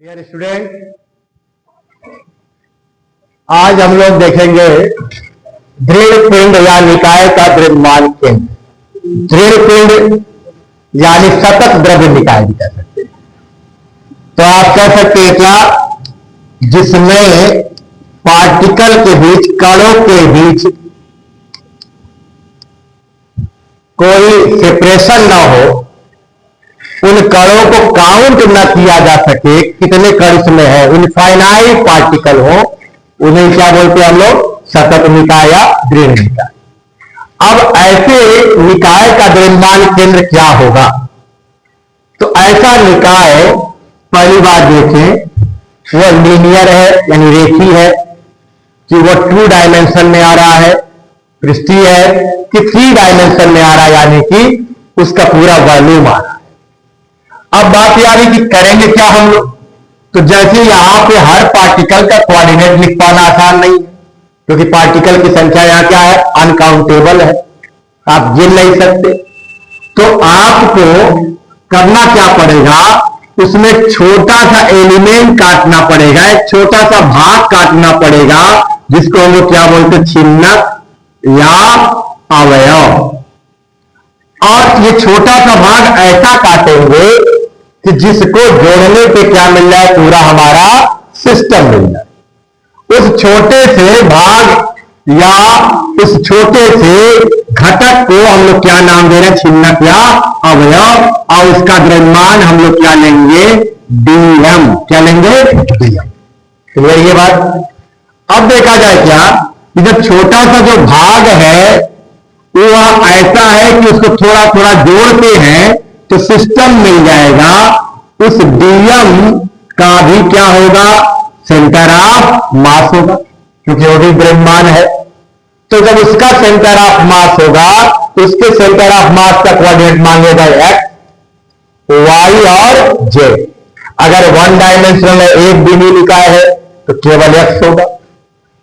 Dear student, आज हम लोग देखेंगे दृढ़ पिंड या निकाय का द्रव्यमान केंद्र। दृढ़ पिंड यानी सतत द्रव्य निकाय भी कह सकते हैं। तो आप कह सकते हैं क्या, जिसमें पार्टिकल के बीच, कणों के बीच कोई सेपरेशन ना हो, उन कणों को काउंट न किया जा सके कितने कण इसमें है, इनफाइनाइट पार्टिकल हो, उन्हें क्या बोलते हैं हम लोग, सतत निकाय या दृढ़ निकाय। अब ऐसे निकाय का द्रव्यमान केंद्र क्या होगा? तो ऐसा निकाय पहली बात देखें, वो लीनियर है यानी रेखीय है, कि वो 2 डायमेंशन में आ रहा है, पृष्ठीय है, कि 3 डायमेंशन में आ रहा है यानी कि उसका पूरा वॉल्यूम आ रहा है। अब बात यह आ रही कि करेंगे क्या हम लोग? तो जैसे यहां पे हर पार्टिकल का कोऑर्डिनेट लिख पाना आसान नहीं है, क्योंकि पार्टिकल की संख्या यहां क्या है, अनकाउंटेबल है, आप गिन नहीं सकते। तो आपको करना क्या पड़ेगा, उसमें छोटा सा एलिमेंट काटना पड़ेगा, एक छोटा सा भाग काटना पड़ेगा, जिसको हम लोग क्या बोलते हैं, छिन्नक या अवयव। और ये छोटा सा भाग ऐसा काटेंगे कि जिसको जोड़ने पे क्या मिल जाए, पूरा हमारा सिस्टम मिल जाए। उस छोटे से भाग या उस छोटे से घटक को हम लोग क्या नाम दे रहे हैं, छिन्नक या अवयव, और उसका द्रव्यमान हम लोग क्या लेंगे, डीएम। क्या लेंगे, डीएम। क्लियर ये बात? अब देखा जाए क्या कि जब छोटा सा जो भाग है वो ऐसा है कि उसको थोड़ा थोड़ा जोड़ते हैं तो सिस्टम मिल जाएगा। उस डीएम का भी क्या होगा, सेंटर ऑफ मास होगा, क्योंकि वो भी द्रव्यमान है। तो जब उसका सेंटर ऑफ मास होगा, उसके सेंटर ऑफ मास का कोऑर्डिनेट मान लिया जाए एक्स, वाई और जेड। अगर 1 डायमेंशनल है, एक बिंदु निकाय है, तो केवल एक्स होगा।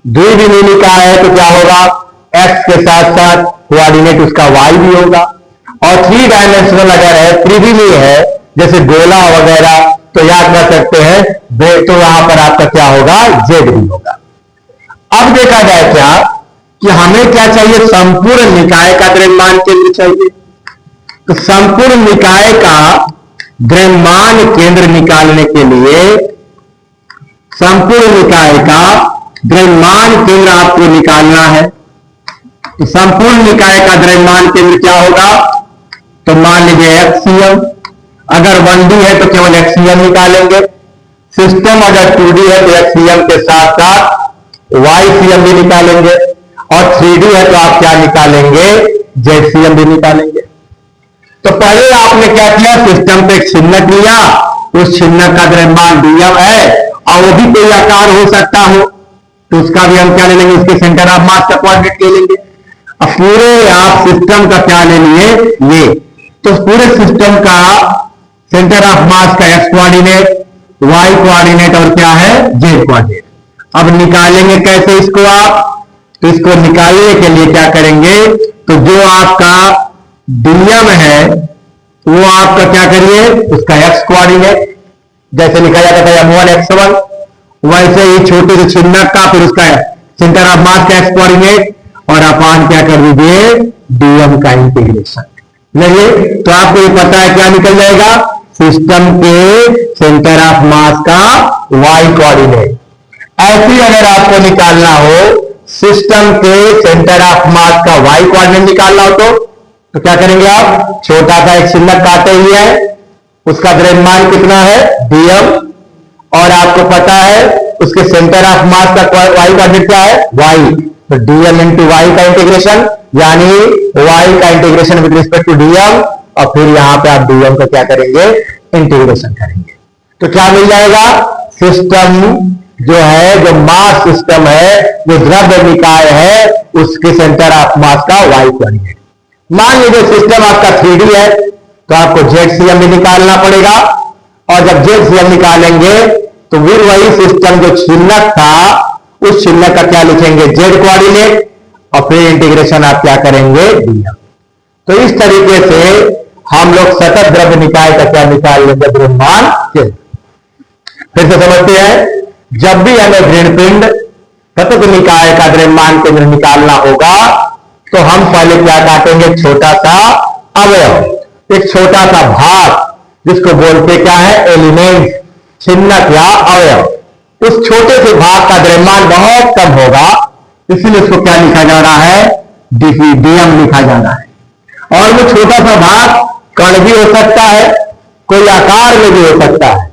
2 बिंदु निकाय है तो क्या होगा, एक्स के साथ साथ कोऑर्डिनेट उसका वाई भी होगा। और 3 डायमेंशनल अगर है, त्रिविमीय है, जैसे गोला वगैरह, तो याद कर सकते हैं, तो यहां पर आपका क्या होगा, जेड भी होगा। अब देखा जाए क्या कि हमें क्या चाहिए, संपूर्ण निकाय का द्रव्यमान केंद्र चाहिए। तो संपूर्ण निकाय का द्रव्यमान केंद्र निकालने के लिए संपूर्ण निकाय का द्रव्यमान केंद्र आपको निकालना है। तो संपूर्ण निकाय का द्रव्यमान केंद्र क्या होगा, तो मान लीजिए एक्सीएम। अगर 1D है तो केवल एक्सीएम निकालेंगे। सिस्टम अगर 2D है तो एक्सीएम के साथ साथ वाईसीएम भी निकालेंगे। और 3D है तो आप क्या निकालेंगे, जेडसीएम भी निकालेंगे। तो पहले आपने क्या किया, सिस्टम पे एक छिन्नक लिया, उस छिन्नक का द्रव्यमान डीएम है, और वो भी कोई आकार हो सकता हो, तो उसका भी हम क्या ले लेंगे, उसके सेंटर ऑफ मास का कोऑर्डिनेट ले लेंगे। अब पूरे आप सिस्टम का क्या ले लिए, ये। तो पूरे सिस्टम का सेंटर ऑफ मास का एक्स कोऑर्डिनेट, वाई कोऑर्डिनेट और क्या है, जेड कोऑर्डिनेट। अब निकालेंगे कैसे इसको आप, तो इसको निकालने के लिए क्या करेंगे, तो जो आपका डीएम है वो आपका क्या करिए, उसका एक्स कोऑर्डिनेट, जैसे लिखा जाता था m1 x1, वैसे ही छोटे से छिन्नक का फिर उसका सेंटर ऑफ मास का एक्स कोऑर्डिनेट, और अपान क्या कर दीजिए, डीएम का इंटीग्रेशन। देखिए, तो आपको ये पता है क्या निकल जाएगा, सिस्टम के सेंटर ऑफ मास का वाई कोऑर्डिनेट। ऐसे अगर आपको निकालना हो सिस्टम के सेंटर ऑफ मास का वाई कोऑर्डिनेट निकालना हो, तो क्या करेंगे आप, छोटा सा एक छिन्नक काटे हुए है, उसका द्रव्यमान कितना है, डीएम, और आपको पता है उसके सेंटर ऑफ मास का वाई कोऑर्डिनेट क्या है, वाई। तो डीएम इंटू वाई का इंटीग्रेशन, यानी वाई का integration with respect to DM, और फिर यहां पे आप डीएम का क्या करेंगे, इंटीग्रेशन करेंगे। तो क्या मिल जाएगा, सिस्टम जो है, जो मास सिस्टम है, जो द्रव्य निकाय है, उसके सेंटर ऑफ मास का वाई कोऑर्डिनेट। मान लीजिए सिस्टम आपका 3D है, तो आपको जेडसीएम भी निकालना पड़ेगा, और जब जेडसीएम निकालेंगे तो फिर वही सिस्टम जो छिन्नक था, उस छिन्नक का क्या लिखेंगे, जेड कोऑर्डिनेट, और फिर इंटीग्रेशन आप क्या करेंगे, डीएम। तो इस तरीके से हम लोग सतत द्रव्य निकाय का क्या निकाल लेंगे, द्रव्यमान केंद्र। फिर से समझते हैं, जब भी हमें ऋणपिंड तत्व निकाय का द्रव्यमान केंद्र निकालना होगा तो हम पहले क्या काटेंगे, छोटा सा अवयव, एक छोटा सा भाग जिसको बोलते क्या है, एलिमेंट, छिन्नक या अवयव। उस छोटे से भाग का द्रव्यमान बहुत कम होगा, इसलिए उसको क्या लिखा जा रहा है, डीएम लिखा जाना है। और वो छोटा सा भाग कण भी हो सकता है, कोई आकार में भी हो सकता है।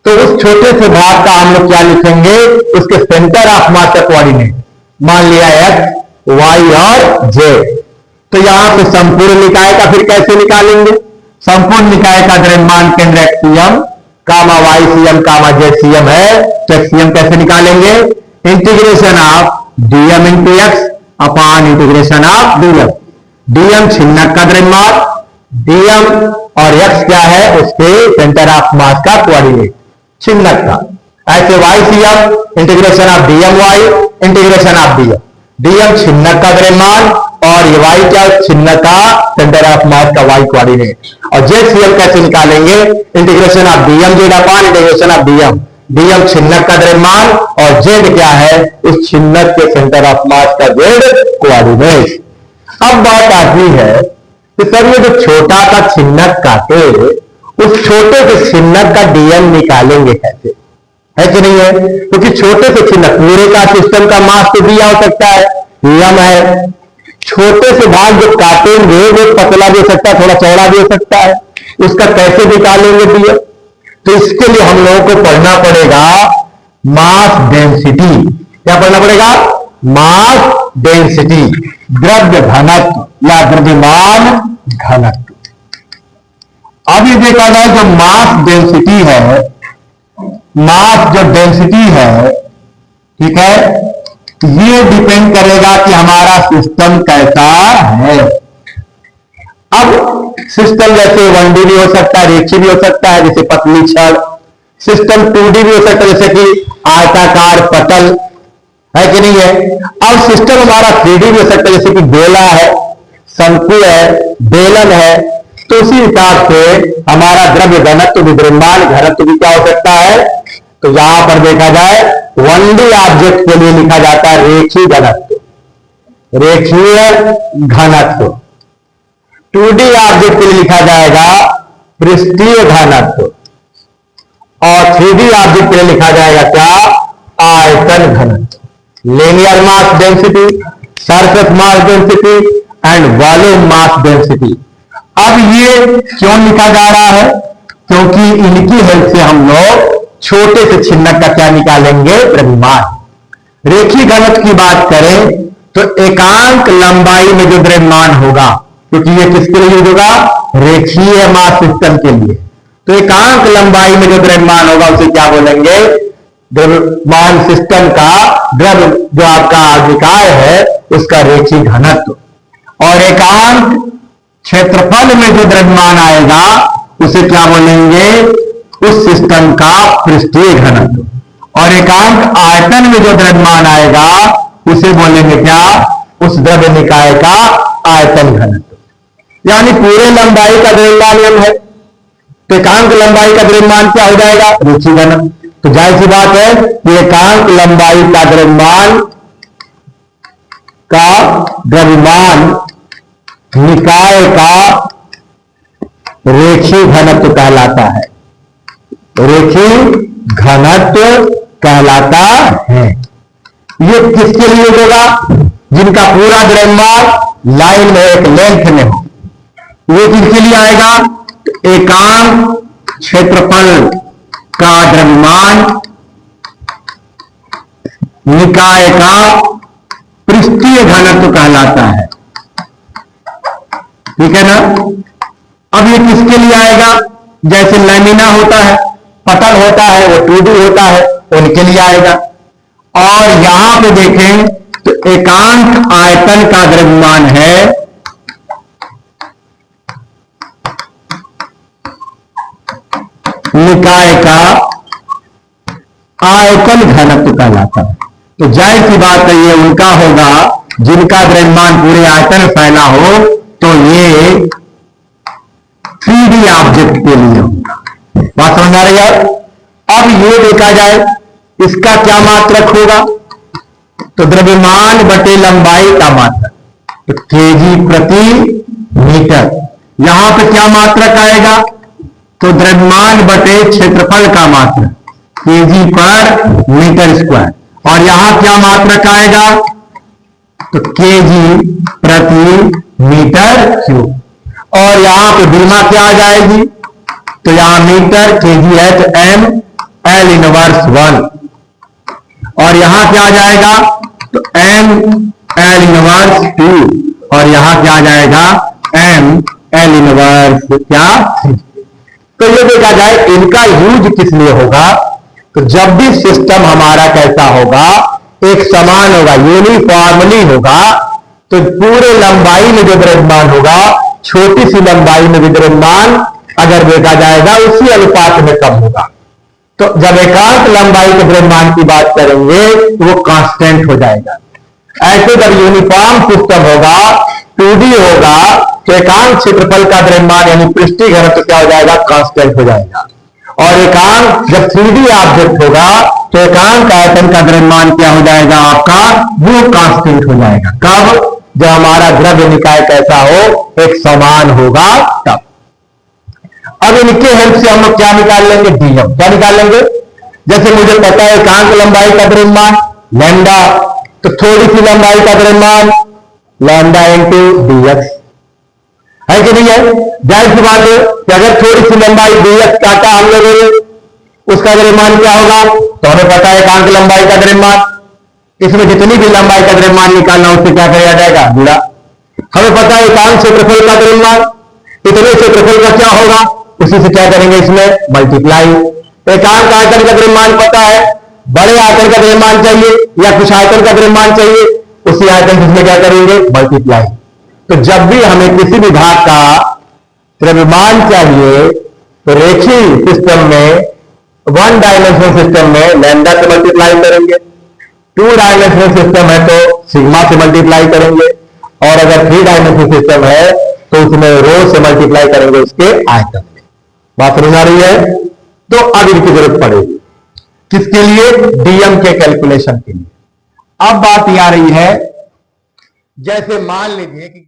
तो उस छोटे से भाग का हम लोग क्या लिखेंगे, उसके सेंटर ऑफ मास का कोऑर्डिनेट, मान लिया एक्स, वाई और जेड। तो यहां से संपूर्ण निकाय का फिर कैसे निकालेंगे, संपूर्ण निकाय का द्रव्यमान केंद्र x CM comma y CM comma z CM है, तो एक्सियम कैसे निकालेंगे, integration of dm into x upon integration of dm. Dm छिन्नक का द्रव्यमान, डीएम और एक्स क्या है, उसके सेंटर ऑफ मास का कोऑर्डिनेट छिन्नक का। ऐसे y CM integration of dm y integration of dm, dm छिन्नक का द्रव्यमान और ये वाई क्या, छिन्नक का सेंटर ऑफ मास का वाई कोऑर्डिनेट। और जेड सीएम कैसे निकालेंगे, integration of dm z upon integration of dm, dm छिन्नक का द्रव्यमान और जेड क्या है, उस छिन्नक के सेंटर ऑफ मास का जेड कोऑर्डिनेट। अब बात आती है कि सर ये जो छोटा सा छिन्नक काटे, उस छोटे से छिन्नक का डीएम निकालेंगे कैसे, है कि नहीं है, क्योंकि छोटे से छिन्नक, पूरे का सिस्टम का मास तो दिया हो सकता है, डीएम है, छोटे से भाग जो काटेंगे वो पतला भी हो सकता है, थोड़ा चौड़ा भी हो सकता है, उसका कैसे निकालेंगे डीएम। तो इसके लिए हम लोगों को पढ़ना पड़ेगा मास डेंसिटी। क्या पढ़ना पड़ेगा, मास डेंसिटी, द्रव्य घनत्व या द्रव्यमान घनत्व। अब ये देखा जाए जो मास डेंसिटी है, मास जो डेंसिटी है, ठीक है, ये डिपेंड करेगा कि हमारा सिस्टम कैसा है। अब सिस्टम जैसे 1D भी हो सकता है, रेखीय भी हो सकता है जैसे पतली छड़, सिस्टम 2D भी हो सकता है जैसे कि आयताकार पटल, है कि नहीं है। अब सिस्टम हमारा 3D भी हो सकता है जैसे कि गोला है, शंकु है, बेलन है। तो उसी हिसाब से हमारा द्रव्य घनत्व भी, द्रव्यमान घनत्व भी क्या हो सकता है। तो यहां पर देखा जाए 1D ऑब्जेक्ट के लिए लिखा जाता है रेखीय घनत्व, रेखीय घनत्व। 2D ऑब्जेक्ट के लिए लिखा जाएगा पृष्ठीय घनत्व और 3D ऑब्जेक्ट के लिए लिखा जाएगा क्या, आयतन घनत्व। Linear mass density, surface mass density and volume mass density. अब ये क्यों लिखा जा रहा है, क्योंकि इनकी हेल्प से हम लोग छोटे से छिन्नक का क्या निकालेंगे, द्रव्यमान। रेखीय घनत्व की बात करें तो एकांक लंबाई में जो द्रव्यमान होगा, क्योंकि ये किसके लिए यूज होगा, रेखीय मास सिस्टम के लिए। तो एकांक लंबाई में जो द्रव्यमान होगा उसे क्या बोलेंगे, द्रव्यमान सिस्टम का, द्रव्य जो आपका निकाय है उसका रेखीय घनत्व। और एकांक क्षेत्रफल में जो द्रव्यमान आएगा उसे क्या बोलेंगे, उस सिस्टम का पृष्ठीय घनत्व। और एकांक आयतन में जो द्रव्यमान आएगा उसे बोलेंगे क्या, उस द्रव्य निकाय का आयतन घनत्व। यानी पूरे लंबाई का द्रव्यमान यम है, तो एकांक लंबाई का द्रव्यमान क्या हो जाएगा, रेखीय घनत्व। तो जाहिर सी बात है कि एकांक लंबाई का द्रव्यमान निकाय का रेखीय घनत्व कहलाता है, रेखीय घनत्व कहलाता है। ये किसके लिए होगा, जिनका पूरा द्रव्यमान लाइन में एक लेंथ में हो। ये किसके लिए आएगा, एकांक क्षेत्रफल का द्रव्यमान निकाय का पृष्ठीय घनत्व कहलाता है, ठीक है ना। अब ये किसके लिए आएगा, जैसे लैमिना होता है, पटल होता है, वो 2D होता है, उनके लिए आएगा। और यहां पे देखें तो एकांक आयतन का द्रव्यमान है निकाय का आयतन घनत्व कहलाता है। तो जाहिर सी बात है ये उनका होगा जिनका द्रव्यमान पूरे आयतन में फैला हो, तो ये 3D ऑब्जेक्ट के लिए होगा। बात समझ आ रही है। अब ये देखा जाए इसका क्या मात्रक होगा, तो द्रव्यमान बटे लंबाई का मात्रक, तो केजी प्रति मीटर। यहां पे क्या मात्रक आएगा, तो द्रव्यमान बटे क्षेत्रफल का मात्रक केजी पर मीटर स्क्वायर, और यहां क्या मात्रक आएगा, तो केजी प्रति मीटर क्यूब। और यहां पे बीमा क्या आ जाएगी, तो यहां मीटर केजी है तो एम एल इनवर्स 1, और यहां क्या आ जाएगा, तो एम एल इनवर्स 2, और यहां क्या आ जाएगा, एम एल इनवर्स क्या 3। तो ये देखा जाए इनका यूज किस लिए होगा, तो जब भी सिस्टम हमारा कैसा होगा, एक समान होगा, यूनिफॉर्मली होगा, तो पूरे लंबाई में जो द्रव्यमान होगा, छोटी सी लंबाई में भी द्रव्यमान अगर देखा जाएगा उसी अनुपात में कम होगा। तो जब एकांक लंबाई के द्रव्यमान की बात करेंगे तो वो कांस्टेंट हो जाएगा। ऐसे जब यूनिफॉर्म सिस्टम होगा, 2D होगा, तो एकांक क्षेत्रफल का द्रव्यमान यानी पृष्ठीय घनत्व क्या हो जाएगा, कांस्टेंट हो जाएगा। और एकांक जब 3D ऑब्जेक्ट होगा तो एकांक आयतन का द्रव्यमान क्या हो जाएगा आपका, वो कांस्टेंट हो जाएगा। कब, जब हमारा द्रव्य निकाय कैसा हो, एक समान होगा तब। अब इनके हेल्प से हम लोग क्या निकाल लेंगे, डीएम। क्या निकाल लेंगे, जैसे मुझे पता है एकांक लंबाई का द्रव्यमान लैम्डा, तो थोड़ी सी लंबाई का द्रव्यमान लैम्डा इंटू डीएक्स है कि नहीं है। जाहिर सी बात है कि अगर थोड़ी सी लंबाई डीएक्स काटा हम लोगों ने, उसका द्रव्यमान क्या होगा, तो हमें पता है एकांक लंबाई का द्रव्यमान, इसमें जितनी भी लंबाई का द्रव्यमान निकालना उससे क्या किया जाएगा, गुणा। हमें पता है एकांक क्षेत्रफल का द्रव्यमान, इतने क्षेत्रफल का क्या होगा, उसी से क्या करेंगे, इसमें मल्टीप्लाई। एकांक आयतन का द्रव्यमान पता है, बड़े आयतन का द्रव्यमान चाहिए या कुछ आयतन का द्रव्यमान चाहिए, उसी आयतन से क्या करेंगे, मल्टीप्लाई। तो जब भी हमें किसी भी भाग का द्रव्यमान चाहिए तो रेखीय सिस्टम में, 1 डायमेंशनल सिस्टम में लैम्डा से मल्टीप्लाई करेंगे, 2 डायमेंशनल सिस्टम है तो सिग्मा से मल्टीप्लाई करेंगे, और अगर 3 डायमेंशनल सिस्टम है तो उसमें रो से मल्टीप्लाई करेंगे उसके आयतन में। बात समझ आ रही है। तो अब इनकी जरूरत पड़ेगी किसके लिए, डीएम के कैलकुलेशन के लिए। अब बात ये आ रही है, जैसे मान लीजिए कि